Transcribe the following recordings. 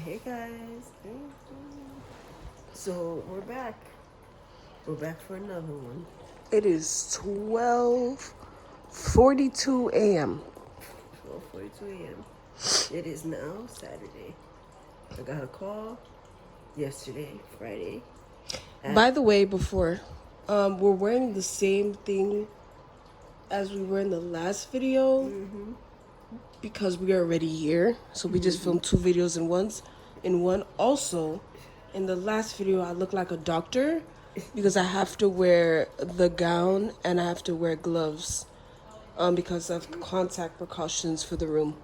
Hey guys. So we're back. We're back for another one. It is 12:42 a.m. 12:42 a.m. It is now Saturday. I got a call yesterday, Friday. By the way, before, we're wearing the same thing as we were in the last video because we are already here. So we just filmed two videos in one. Also, in the last video, I look like a doctor because I have to wear the gown and I have to wear gloves because of contact precautions for the room.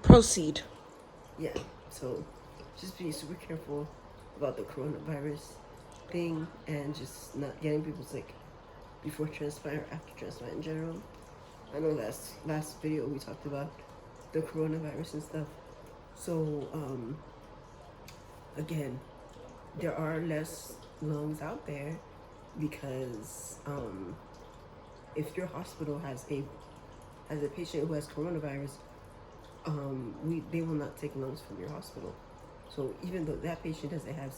Proceed. Yeah. So just be super careful about the coronavirus thing and just not getting people sick before transplant or after transplant in general. I know last video we talked about the coronavirus and stuff. So again, there are less lungs out there because if your hospital has a patient who has coronavirus, they will not take lungs from your hospital. So even though that patient doesn't have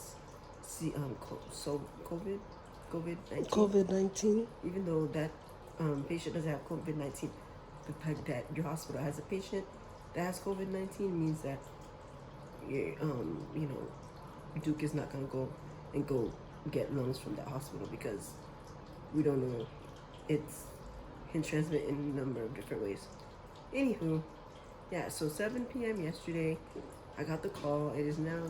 COVID-19. even though that patient doesn't have COVID-19, the fact that your hospital has a patient that has COVID-19 means that Duke is not gonna go get lungs from that hospital because we don't know. It can transmit in a number of different ways. Anywho, yeah, so 7 p.m. yesterday, I got the call. It is now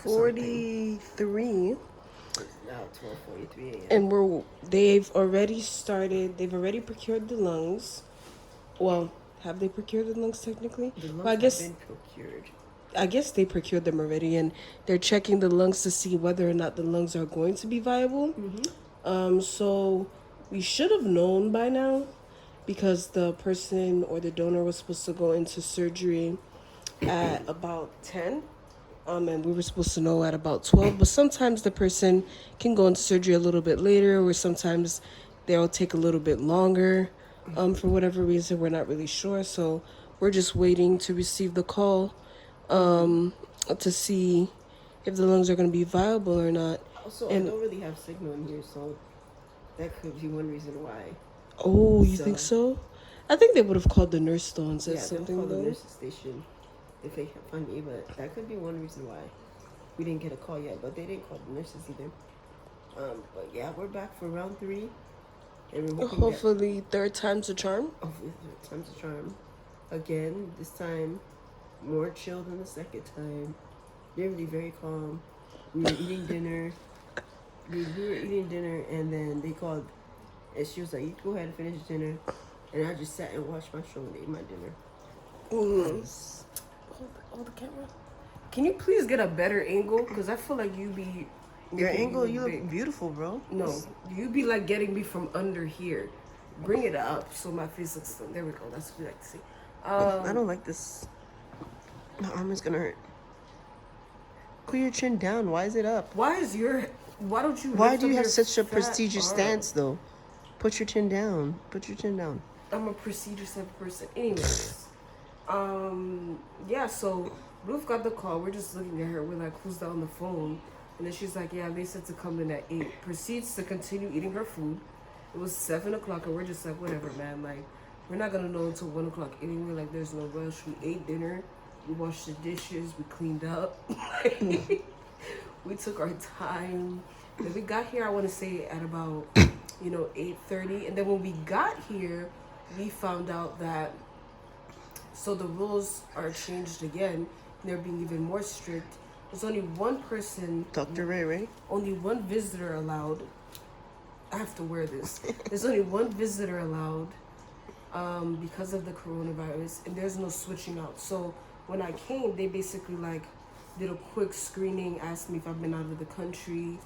43. It's now 12:43 a.m. And they've already procured the lungs. Well, have they procured the lungs technically? The lungs Well, have been procured. I guess they procured them already, and they're checking the lungs to see whether or not the lungs are going to be viable. So we should have known by now because the person or the donor was supposed to go into surgery at about 10. And we were supposed to know at about 12. But sometimes the person can go into surgery a little bit later, or sometimes they'll take a little bit longer. For whatever reason, we're not really sure. So we're just waiting to receive the call to see if the lungs are going to be viable or not. Also, I don't really have signal in here, so that could be one reason why. Oh, you think so? I think they would have called the nurse though and said something they'll call though. the nurse's station if they can't find me, but that could be one reason why we didn't get a call yet. But they didn't call the nurses either. But yeah, we're back for round 3, and we're hopefully third time's a charm. Hopefully third time's a charm. Again, this time more chill than the second time. They're really very calm. We were eating dinner. We were eating dinner, and then they called, and she was like, "You go ahead and finish dinner." And I just sat and watched my show and ate my dinner. Hold the camera. Can you please get a better angle? Because I feel like you look beautiful, bro. No, you be like getting me from under here. Bring it up so my face looks. There we go. That's what we like to see. I don't like this. My arm is gonna hurt. Put your chin down. Why is it up? Why do you have such a prestigious stance, though? Put your chin down. Put your chin down. I'm a prestigious type of person. Anyways, yeah. So Ruth got the call. We're just looking at her. We're like, "Who's that on the phone?" And then she's like, "Yeah, they said to come in at 8." Proceeds to continue eating her food. It was 7 o'clock, and we're just like, "Whatever, man. Like, we're not gonna know until 1 o'clock anyway. Like, there's no rush." We ate dinner. We washed the dishes. We cleaned up. We took our time. And we got here, I want to say, at about 8:30. And then when we got here, we found out that so the rules are changed again. They're being even more strict. There's only one person, Dr. Ray. only one visitor allowed. I have to wear this. There's only one visitor allowed because of the coronavirus, and there's no switching out. So when I came, they basically did a quick screening, asked me if I've been out of the country,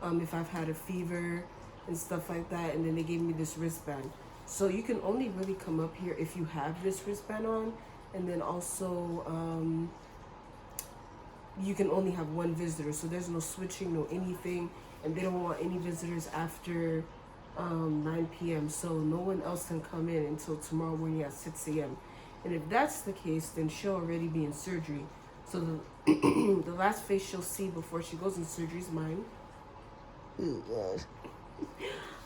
if I've had a fever and stuff like that, and then they gave me this wristband. So you can only really come up here if you have this wristband on, and then also you can only have one visitor. So there's no switching, no anything, and they don't want any visitors after 9 p.m. So no one else can come in until tomorrow morning at 6 a.m. And if that's the case, then she'll already be in surgery. So the the last face she'll see before she goes in surgery is mine. Oh, God.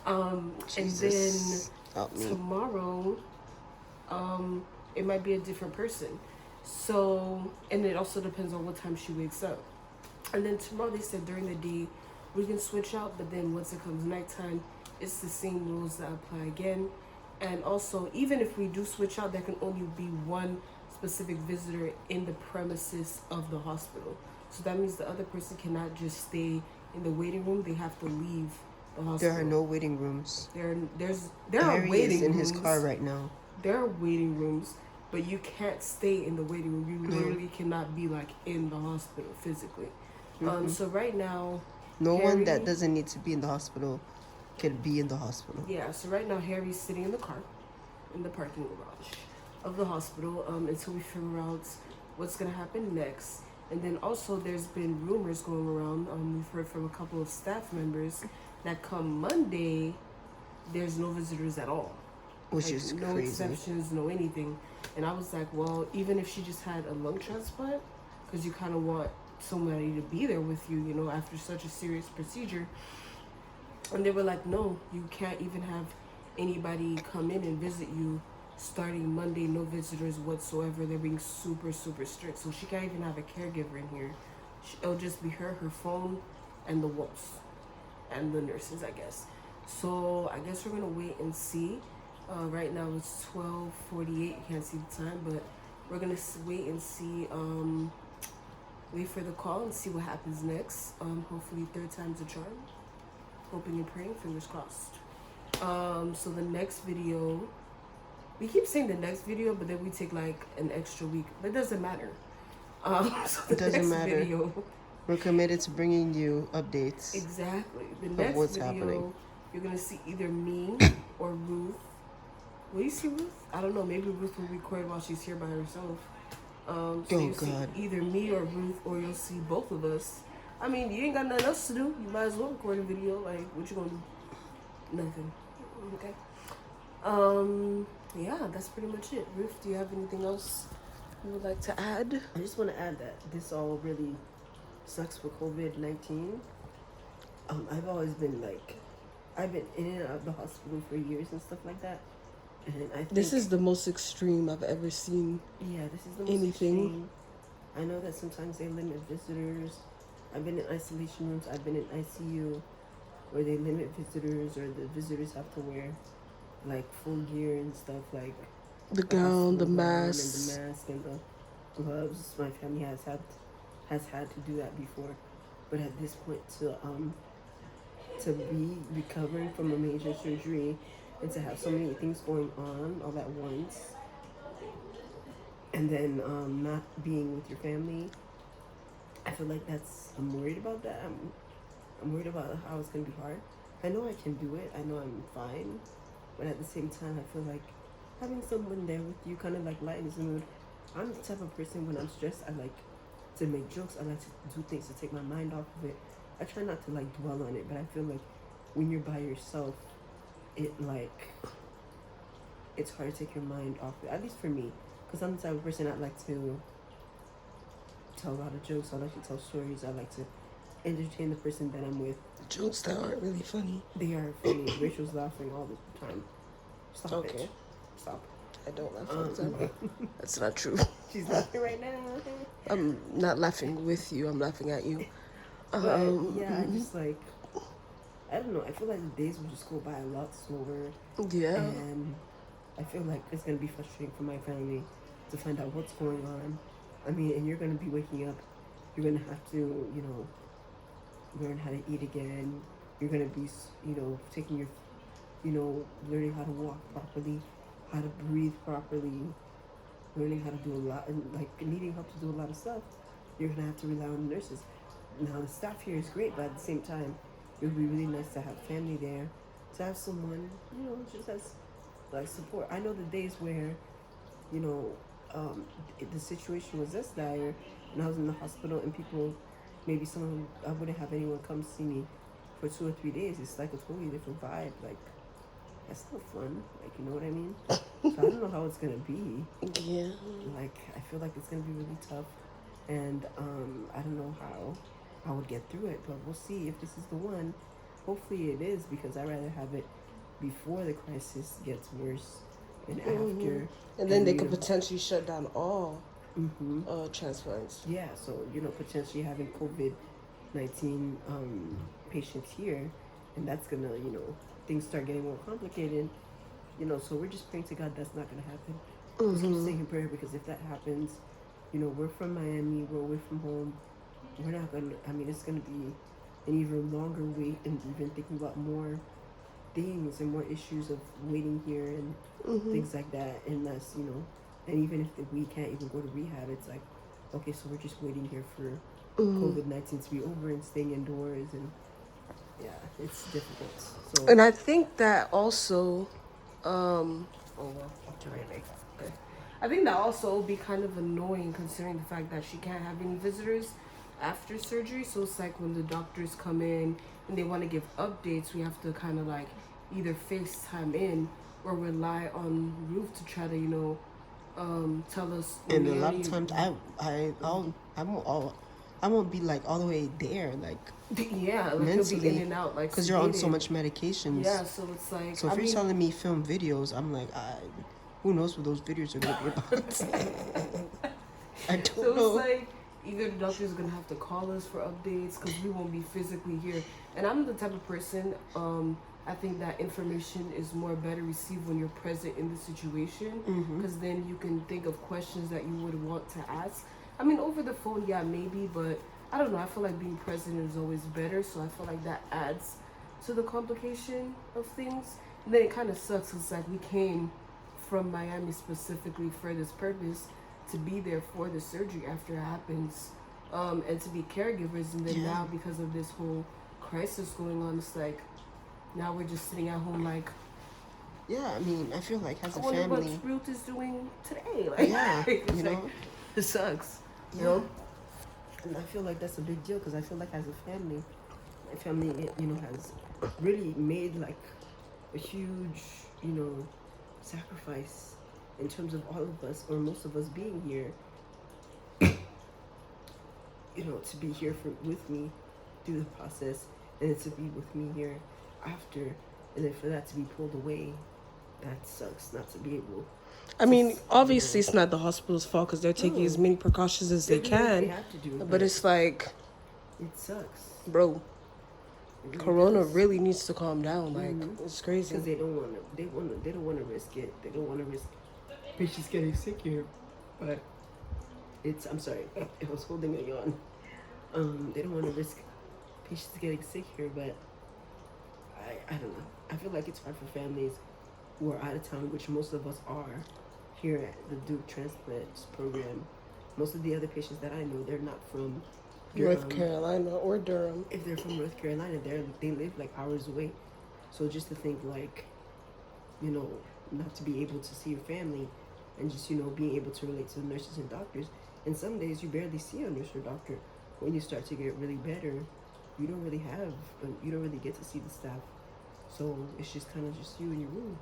And Jesus. Help then me. tomorrow, it might be a different person. So, and it also depends on what time she wakes up. And then tomorrow they said during the day we can switch out, but then once it comes nighttime, it's the same rules that apply again. And also, even if we do switch out, there can only be one specific visitor in the premises of the hospital. So that means the other person cannot just stay in the waiting room. They have to leave the hospital. There are no waiting rooms. There are Harry waiting is in rooms. his car right now. There are waiting rooms, but you can't stay in the waiting room. You literally cannot be like in the hospital physically. So right now, No Harry, one that doesn't need to be in the hospital can be in the hospital. Yeah, so right now Harry's sitting in the car, in the parking garage of the hospital, until we figure out what's gonna happen next. And then also there's been rumors going around. We've heard from a couple of staff members that come Monday, there's no visitors at all. Which is no crazy. exceptions, no anything. And I was like, well, even if she just had a lung transplant, because you kind of want somebody to be there with you, you know, after such a serious procedure. And they were like, no, you can't even have anybody come in and visit you starting Monday, no visitors whatsoever. They're being super, super strict. So she can't even have a caregiver in here. It'll just be her phone, and the walls, and the nurses, I guess. So I guess we're going to wait and see. Right now it's 12:48. You can't see the time, but we're going to wait and see. Wait for the call and see what happens next. Hopefully third time's a charm. Hoping and praying, fingers crossed. So the next video, we keep saying the next video, but then we take like an extra week, but it doesn't matter. So the It doesn't next matter. video, We're committed to bringing you updates. exactly. The next what's video, happening. you're gonna see either me or Ruth. Will you see Ruth? I don't know. Maybe Ruth will record while she's here by herself. So you'll see either me or Ruth, or you'll see both of us. I mean, you ain't got nothing else to do. You might as well record a video. Like, what you gonna do? Nothing. Okay. Yeah, that's pretty much it. Ruth, do you have anything else you would like to add? I just want to add that this all really sucks for COVID-19. I've always been I've been in and out of the hospital for years and stuff like that. And I think This is the most extreme I've ever seen. Yeah, this is the most anything. extreme. I know that sometimes they limit visitors. I've been in isolation rooms. I've been in ICU where they limit visitors, or the visitors have to wear like full gear and stuff, like The gown, the hospital gown mask. and the mask and the gloves. My family has had to do that before, but at this point, to be recovering from a major surgery and to have so many things going on all at once, and then not being with your family, I feel like I'm worried about that. I'm worried about how it's gonna be hard. I know I can do it. I know I'm fine, but at the same time, I feel like having someone there with you kind of like lightens the mood. I'm the type of person, when I'm stressed, I like to make jokes. I like to do things to take my mind off of it. I try not to like dwell on it, but I feel like when you're by yourself, it's hard to take your mind off it. At least for me, because I'm the type of person I like to tell a lot of jokes. I like to tell stories. I like to entertain the person that I'm with. Jokes that aren't really funny. They are funny. Rachel's laughing all the time. Stop Okay. it. Stop. I don't laugh all the time. That's not true. She's laughing right now. I'm not laughing with you. I'm laughing at you. But yeah, I just I don't know. I feel like the days will just go by a lot slower. Yeah. And I feel like it's going to be frustrating for my family to find out what's going on. I mean, and you're going to be waking up. You're going to have to, learn how to eat again. You're going to be, taking your, learning how to walk properly, how to breathe properly, learning how to do a lot, and needing help to do a lot of stuff. You're going to have to rely on the nurses. Now, the staff here is great, but at the same time, it would be really nice to have family there, to have someone, just as support. I know the days where, the situation was this dire, and I was in the hospital, and I wouldn't have anyone come see me for 2 or 3 days. It's like a totally different vibe. that's no fun. Like, you know what I mean? So I don't know how it's gonna be. Yeah. Like, I feel like it's gonna be really tough, and I don't know how I would get through it, but we'll see if this is the one. Hopefully it is, because I'd rather have it before the crisis gets worse and after. And then they could potentially shut down all transplants. Yeah, so, you know, potentially having COVID-19 patients here, and that's gonna, you know, things start getting more complicated, you know, so we're just praying to God that's not gonna happen. Just keep saying in prayer, because if that happens, you know, we're from Miami, we're away from home, we're not gonna, I mean, it's gonna be an even longer wait, and even thinking about more things and more issues of waiting here and things like that, unless, you know, and even if we can't even go to rehab, it's like, okay, so we're just waiting here for COVID-19 to be over and staying indoors, and yeah, it's difficult. So, And I think that also, oh well, I'll turn it back. Okay. I think that also will be kind of annoying, considering the fact that she can't have any visitors after surgery. So it's like when the doctors come in and they want to give updates, we have to kind of like either FaceTime in or rely on Ruth to try to, you know, tell us. and a lot of times I won't be like all the way there, like yeah, like mentally, you'll be in and out, like because you're on so sedated. much medications. Yeah, so it's like, So if you're telling me film videos, I'm like, who knows what those videos are gonna be about? I don't so know. it's like either the doctor's gonna have to call us for updates because we won't be physically here. And I'm the type of person, I think that information is more better received when you're present in the situation, because then you can think of questions that you would want to ask. I mean, over the phone, yeah, maybe, but I don't know. I feel like being present is always better, so I feel like that adds to the complication of things. And then it kind of sucks. It's like we came from Miami specifically for this purpose, to be there for the surgery after it happens, and to be caregivers. And then now, because of this whole crisis going on, it's like now we're just sitting at home like, Yeah, I mean, I feel like as I a wonder family, what Ruth is doing today. Like, yeah, it's you like, know, it sucks. You yeah. know? And I feel like that's a big deal, because I feel like as a family, my family, you know, has really made like a huge, you know, sacrifice in terms of all of us, or most of us, being here, you know, to be here with me through the process, and then to be with me here after, and then for that to be pulled away, that sucks. Not to be able. I mean, obviously, it's not the hospital's fault because they're taking as many precautions as they They can. have to do it, But it's like, it sucks. bro, It really Corona does. really needs to calm down. Like, it's crazy. Because they don't want to. They don't want to risk it. They don't want to risk patients getting sick here. But it's. I'm sorry. I was holding a yawn. They don't want to risk patients getting sick here. But I don't know. I feel like it's hard for families who are out of town, which most of us are here at the Duke Transplants program. Most of the other patients that I know, they're not from North Carolina or Durham. If they're from North Carolina, they live like hours away. So just to think, like, you know, not to be able to see your family, and just, you know, being able to relate to the nurses and doctors. And some days you barely see a nurse or doctor. When you start to get really better, you don't really get to see the staff. So it's just kind of just you in your room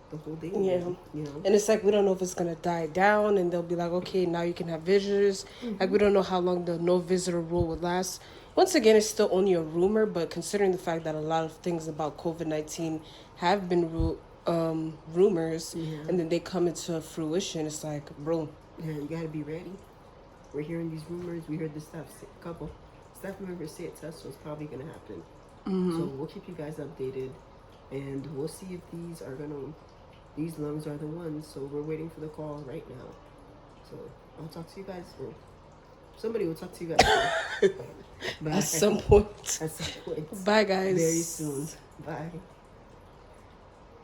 the whole day. Yeah. You know? And it's like, we don't know if it's going to die down, and they'll be like, okay, now you can have visitors. Like, we don't know how long the no visitor rule would last. Once again, it's still only a rumor, but considering the fact that a lot of things about COVID-19 have been rumors, and then they come into fruition, it's like, bro. Yeah, you got to be ready. We're hearing these rumors. We heard this stuff. A couple staff members say it to us, so it's probably going to happen. So we'll keep you guys updated, and we'll see if these lungs are the ones. So we're waiting for the call right now. So I'll talk to you guys. Well, somebody will talk to you guys. Bye. At some point. At some point. Bye, guys. Very soon. Bye.